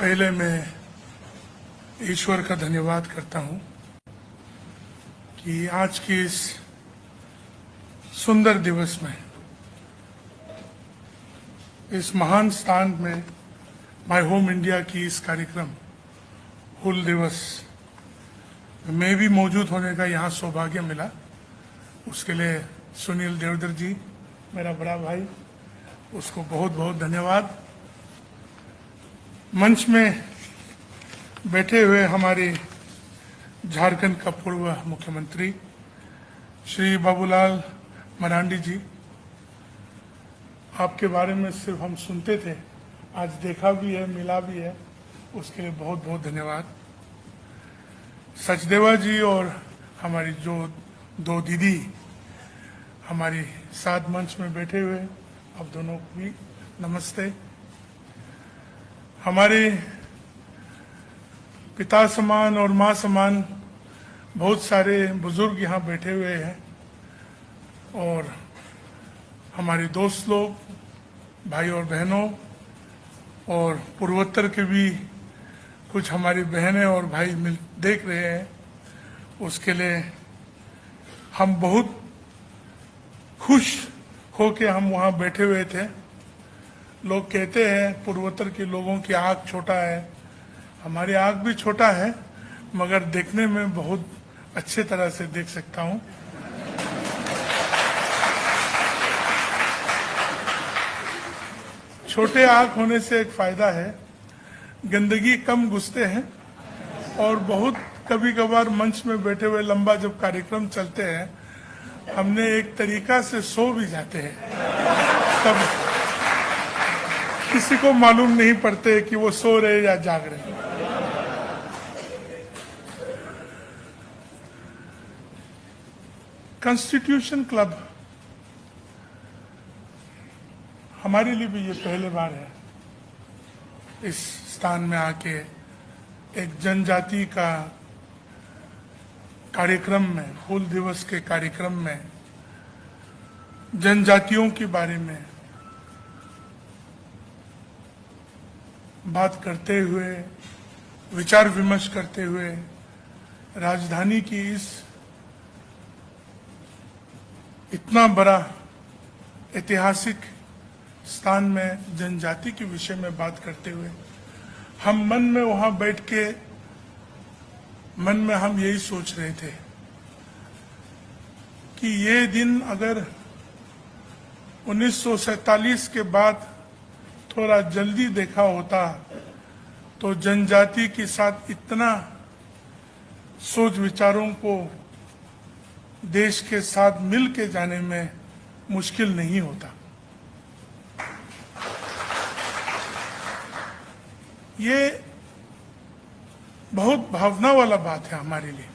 पहले मैं ईश्वर का धन्यवाद करता हूं कि आज की इस सुंदर दिवस में, इस महान स्थान में, माय होम इंडिया की इस कार्यक्रम हुल दिवस में भी मौजूद होने का यहाँ सौभाग्य मिला। उसके लिए सुनील देवधर जी, मेरा बड़ा भाई, उसको बहुत बहुत धन्यवाद। मंच में बैठे हुए हमारे झारखंड का पूर्व मुख्यमंत्री श्री बाबूलाल मरांडी जी, आपके बारे में सिर्फ हम सुनते थे, आज देखा भी है, मिला भी है, उसके लिए बहुत बहुत धन्यवाद। सचदेवा जी और हमारी जो दो दीदी हमारी साथ मंच में बैठे हुए, आप दोनों को भी नमस्ते। हमारे पिता समान और माँ समान बहुत सारे बुजुर्ग यहाँ बैठे हुए हैं और हमारे दोस्त लोग, भाई और बहनों, और पूर्वोत्तर के भी कुछ हमारी बहनें और भाई मिल देख रहे हैं, उसके लिए हम बहुत खुश होके हम वहाँ बैठे हुए थे। लोग कहते हैं पूर्वोत्तर के लोगों की आँख छोटा है, हमारी आँख भी छोटा है, मगर देखने में बहुत अच्छे तरह से देख सकता हूँ। छोटे आँख होने से एक फायदा है, गंदगी कम घुसते हैं और बहुत कभी कभार मंच में बैठे हुए लंबा जब कार्यक्रम चलते हैं, हमने एक तरीका से सो भी जाते हैं, तब किसी को मालूम नहीं पड़ते कि वो सो रहे या जाग रहे। कॉन्स्टिट्यूशन क्लब हमारे लिए भी ये पहले बार है इस स्थान में आके एक जनजाति का कार्यक्रम में, हुल दिवस के कार्यक्रम में जनजातियों के बारे में बात करते हुए, विचार विमर्श करते हुए, राजधानी की इस इतना बड़ा ऐतिहासिक स्थान में जनजाति के विषय में बात करते हुए, हम मन में वहां बैठ के मन में हम यही सोच रहे थे कि ये दिन अगर 1947 के बाद थोड़ा जल्दी देखा होता तो जनजाति के साथ इतना सोच विचारों को देश के साथ मिल के जाने में मुश्किल नहीं होता। ये बहुत भावना वाला बात है हमारे लिए।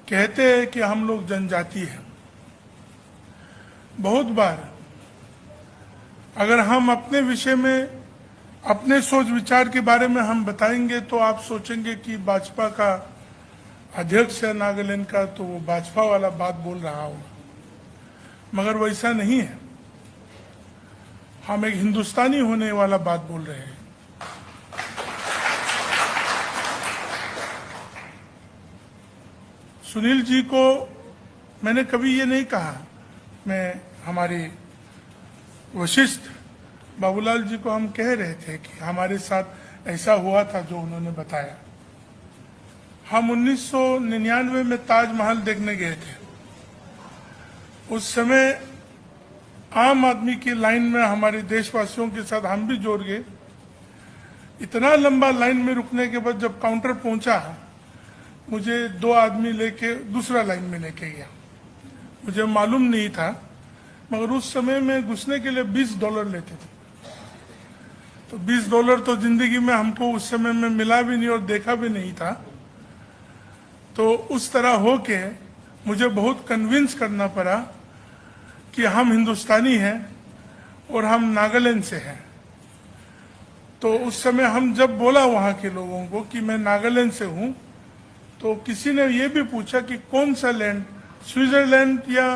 कहते हैं कि हम लोग जनजाति हैं। बहुत बार अगर हम अपने विषय में, अपने सोच विचार के बारे में हम बताएंगे तो आप सोचेंगे कि भाजपा का अध्यक्ष है नागालैंड का, तो वो भाजपा वाला बात बोल रहा होगा, मगर वैसा नहीं है। हम एक हिंदुस्तानी होने वाला बात बोल रहे हैं। सुनील जी को मैंने कभी ये नहीं कहा, मैं हमारे वशिष्ठ बाबूलाल जी को हम कह रहे थे कि हमारे साथ ऐसा हुआ था जो उन्होंने बताया। हम 1999 में ताजमहल देखने गए थे। उस समय आम आदमी की लाइन में हमारे देशवासियों के साथ हम भी जोड़ गए। इतना लंबा लाइन में रुकने के बाद जब काउंटर पहुंचा, मुझे दो आदमी लेके दूसरा लाइन में लेके गया। मुझे मालूम नहीं था, मगर उस समय में घुसने के लिए $20 लेते थे। तो $20 तो जिंदगी में हमको उस समय में मिला भी नहीं और देखा भी नहीं था। तो उस तरह होके मुझे बहुत कन्विंस करना पड़ा कि हम हिंदुस्तानी हैं और हम नागालैंड से हैं। तो उस समय हम जब बोला वहाँ के लोगों को कि मैं नागालैंड से हूँ, तो किसी ने ये भी पूछा कि कौन सा लैंड, स्विट्जरलैंड या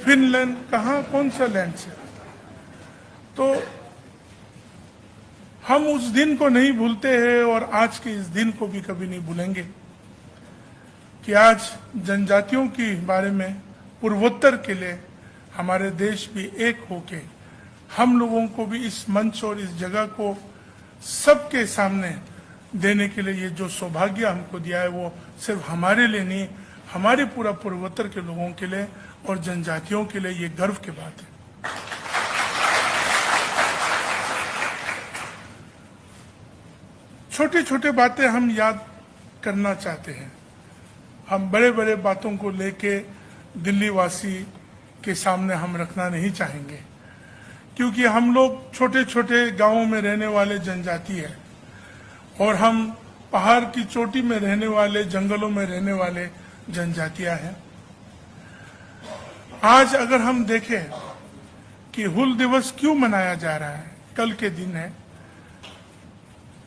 फिनलैंड, कहाँ, कौन सा लैंड से। तो हम उस दिन को नहीं भूलते हैं और आज के इस दिन को भी कभी नहीं भूलेंगे कि आज जनजातियों के बारे में पूर्वोत्तर के लिए हमारे देश भी एक होके हम लोगों को भी इस मंच और इस जगह को सबके सामने देने के लिए ये जो सौभाग्य हमको दिया है वो सिर्फ हमारे लिए नहीं, हमारे पूरा पूर्वोत्तर के लोगों के लिए और जनजातियों के लिए ये गर्व की बात है। छोटी छोटी बातें हम याद करना चाहते हैं। हम बड़े बड़े बातों को लेके दिल्ली वासी के सामने हम रखना नहीं चाहेंगे, क्योंकि हम लोग छोटे छोटे गांवों में रहने वाले जनजाति है और हम पहाड़ की चोटी में रहने वाले, जंगलों में रहने वाले जनजातियां हैं। आज अगर हम देखें कि हुल दिवस क्यों मनाया जा रहा है, कल के दिन है,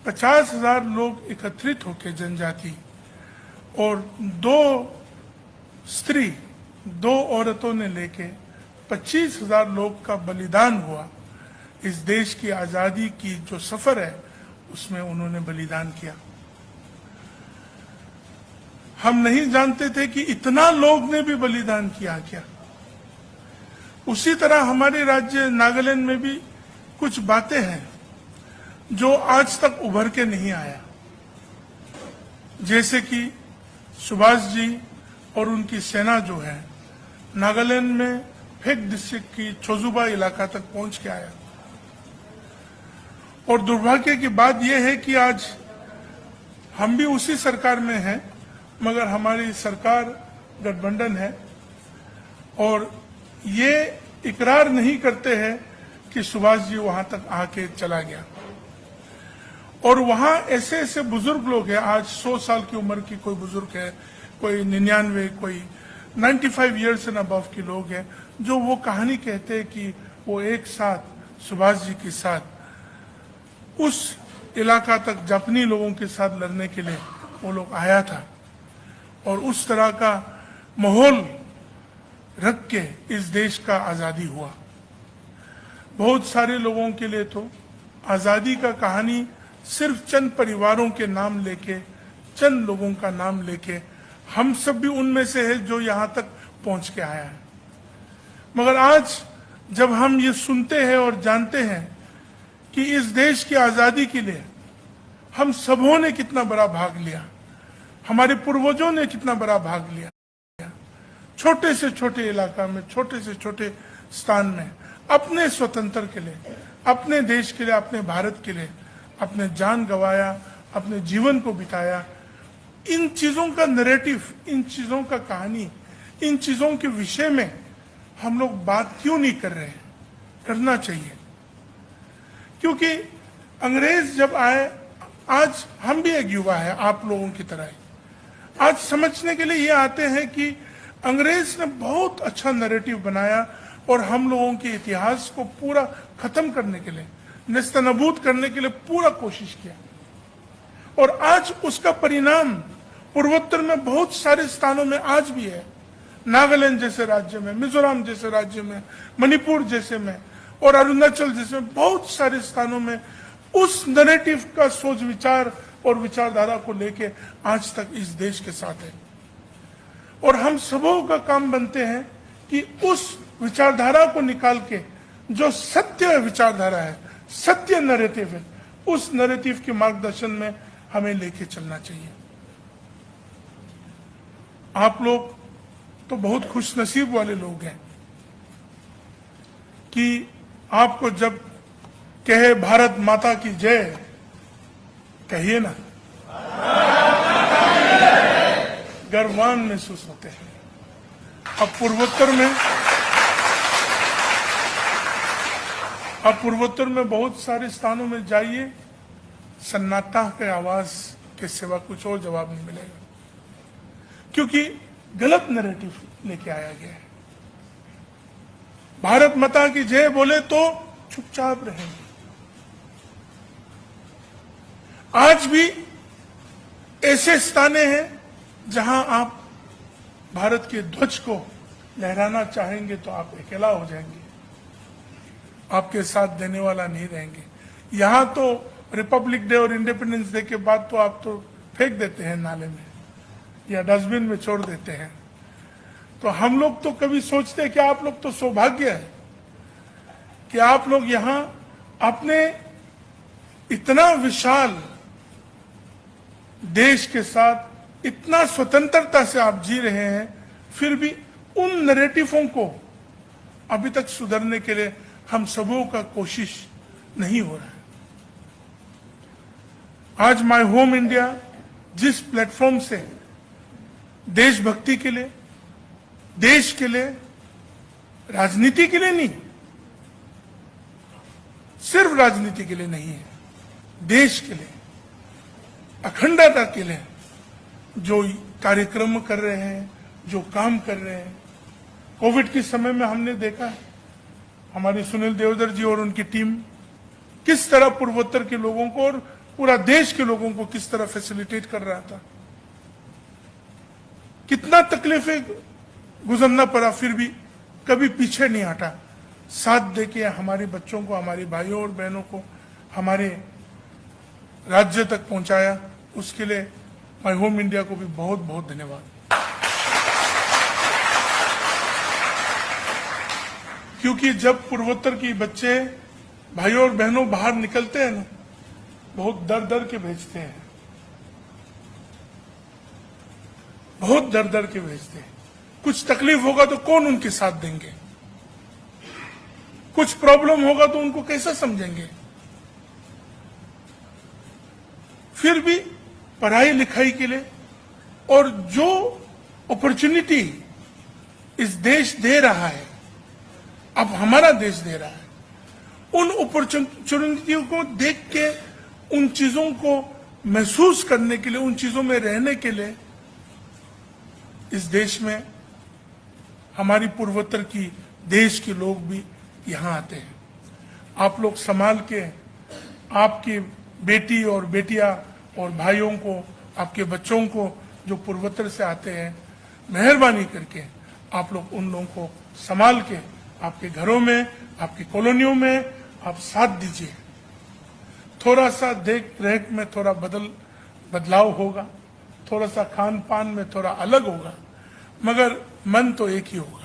50,000 लोग एकत्रित होकर जनजाति और 2 औरतों ने लेके 25,000 लोग का बलिदान हुआ। इस देश की आजादी की जो सफर है उसमें उन्होंने बलिदान किया। हम नहीं जानते थे कि इतना लोग ने भी बलिदान किया क्या। उसी तरह हमारे राज्य नागालैंड में भी कुछ बातें हैं जो आज तक उभर के नहीं आया, जैसे कि सुभाष जी और उनकी सेना जो है नागालैंड में फेक डिस्ट्रिक्ट की छोजुबा इलाका तक पहुंच के आया। और दुर्भाग्य की बात यह है कि आज हम भी उसी सरकार में हैं, मगर हमारी सरकार गठबंधन है और ये इकरार नहीं करते हैं कि सुभाष जी वहां तक आके चला गया। और वहां ऐसे ऐसे बुजुर्ग लोग हैं, आज 100 साल की उम्र की कोई बुजुर्ग है, कोई 99, कोई 95 ईयर्स एंड अबव के लोग हैं, जो वो कहानी कहते हैं कि वो एक साथ सुभाष जी के साथ उस इलाका तक जापानी लोगों के साथ लड़ने के लिए वो लोग आया था और उस तरह का माहौल रख के इस देश का आजादी हुआ। बहुत सारे लोगों के लिए तो आजादी का कहानी सिर्फ चंद परिवारों के नाम लेके, चंद लोगों का नाम लेके, हम सब भी उनमें से है जो यहां तक पहुंच के आया है। मगर आज जब हम ये सुनते हैं और जानते हैं कि इस देश की आजादी के लिए हम सबों ने कितना बड़ा भाग लिया, हमारे पूर्वजों ने कितना बड़ा भाग लिया, छोटे से छोटे इलाका में, छोटे से छोटे स्थान में, अपने स्वतंत्र के लिए, अपने देश के लिए, अपने भारत के लिए अपने जान गंवाया, अपने जीवन को बिताया। इन चीजों का नैरेटिव, इन चीजों का कहानी, इन चीजों के विषय में हम लोग बात क्यों नहीं कर रहे हैं? करना चाहिए, क्योंकि अंग्रेज जब आए, आज हम भी एक युवा है आप लोगों की तरह, आज समझने के लिए ये आते हैं कि अंग्रेज ने बहुत अच्छा नैरेटिव बनाया और हम लोगों के इतिहास को पूरा खत्म करने के लिए, नेस्तनाबूद करने के लिए पूरा कोशिश किया। और आज उसका परिणाम पूर्वोत्तर में बहुत सारे स्थानों में आज भी है, नागालैंड जैसे राज्य में, मिजोरम जैसे राज्य में, मणिपुर जैसे में और अरुणाचल जैसे बहुत सारे स्थानों में उस नैरेटिव का सोच विचार और विचारधारा को लेके आज तक इस देश के साथ है। और हम सबों का काम बनते हैं कि उस विचारधारा को निकाल के जो सत्य विचारधारा है, सत्य नैरेटिव है, उस नैरेटिव के मार्गदर्शन में हमें लेके चलना चाहिए। आप लोग तो बहुत खुशनसीब वाले लोग हैं कि आपको जब कहे भारत माता की जय, कहिए ना, गर्वान महसूस होते हैं। अब पूर्वोत्तर में बहुत सारे स्थानों में जाइए, सन्नाटा के आवाज के सिवा कुछ और जवाब नहीं मिलेगा, क्योंकि गलत नैरेटिव लेके आया गया है। भारत माता की जय बोले तो चुपचाप रहेंगे। आज भी ऐसे स्थाने हैं जहां आप भारत के ध्वज को लहराना चाहेंगे तो आप अकेला हो जाएंगे, आपके साथ देने वाला नहीं रहेंगे। यहां तो रिपब्लिक डे और इंडिपेंडेंस डे के बाद तो आप तो फेंक देते हैं नाले में या डस्टबिन में छोड़ देते हैं। तो हम लोग तो कभी सोचते हैं कि आप लोग तो सौभाग्य है कि आप लोग यहाँ अपने इतना विशाल देश के साथ इतना स्वतंत्रता से आप जी रहे हैं, फिर भी उन नैरेटिवों को अभी तक सुधरने के लिए हम सबों का कोशिश नहीं हो रहा है। आज माय होम इंडिया जिस प्लेटफॉर्म से देशभक्ति के लिए, देश के लिए, राजनीति के लिए नहीं, सिर्फ राजनीति के लिए नहीं है, देश के लिए, अखंडता के लिए जो कार्यक्रम कर रहे हैं, जो काम कर रहे हैं। कोविड के समय में हमने देखा हमारे सुनील देवधर जी और उनकी टीम किस तरह पूर्वोत्तर के लोगों को और पूरा देश के लोगों को किस तरह फैसिलिटेट कर रहा था। कितना तकलीफें गुजरना पड़ा, फिर भी कभी पीछे नहीं हटा, साथ देके हमारे बच्चों को, हमारे भाइयों और बहनों को हमारे राज्य तक पहुंचाया। उसके लिए माय होम इंडिया को भी बहुत बहुत धन्यवाद। क्योंकि जब पूर्वोत्तर के बच्चे, भाइयों और बहनों बाहर निकलते हैं ना, बहुत डर डर के भेजते हैं, बहुत डर डर के भेजते हैं। कुछ तकलीफ होगा तो कौन उनके साथ देंगे, कुछ प्रॉब्लम होगा तो उनको कैसे समझेंगे। फिर भी पढ़ाई लिखाई के लिए और जो अपॉर्चुनिटी इस देश दे रहा है, अब हमारा देश दे रहा है, उन अपॉर्चुनिटियों को देख के, उन चीजों को महसूस करने के लिए, उन चीजों में रहने के लिए इस देश में हमारी पूर्वोत्तर की देश के लोग भी यहाँ आते हैं। आप लोग संभाल के आपकी बेटी और बेटियां और भाइयों को, आपके बच्चों को जो पूर्वोत्तर से आते हैं, मेहरबानी करके आप लोग उन लोगों को संभाल के आपके घरों में, आपकी कॉलोनियों में आप साथ दीजिए। थोड़ा सा देख रेख में थोड़ा बदलाव होगा, थोड़ा सा खान पान में थोड़ा अलग होगा, मगर मन तो एक ही होगा।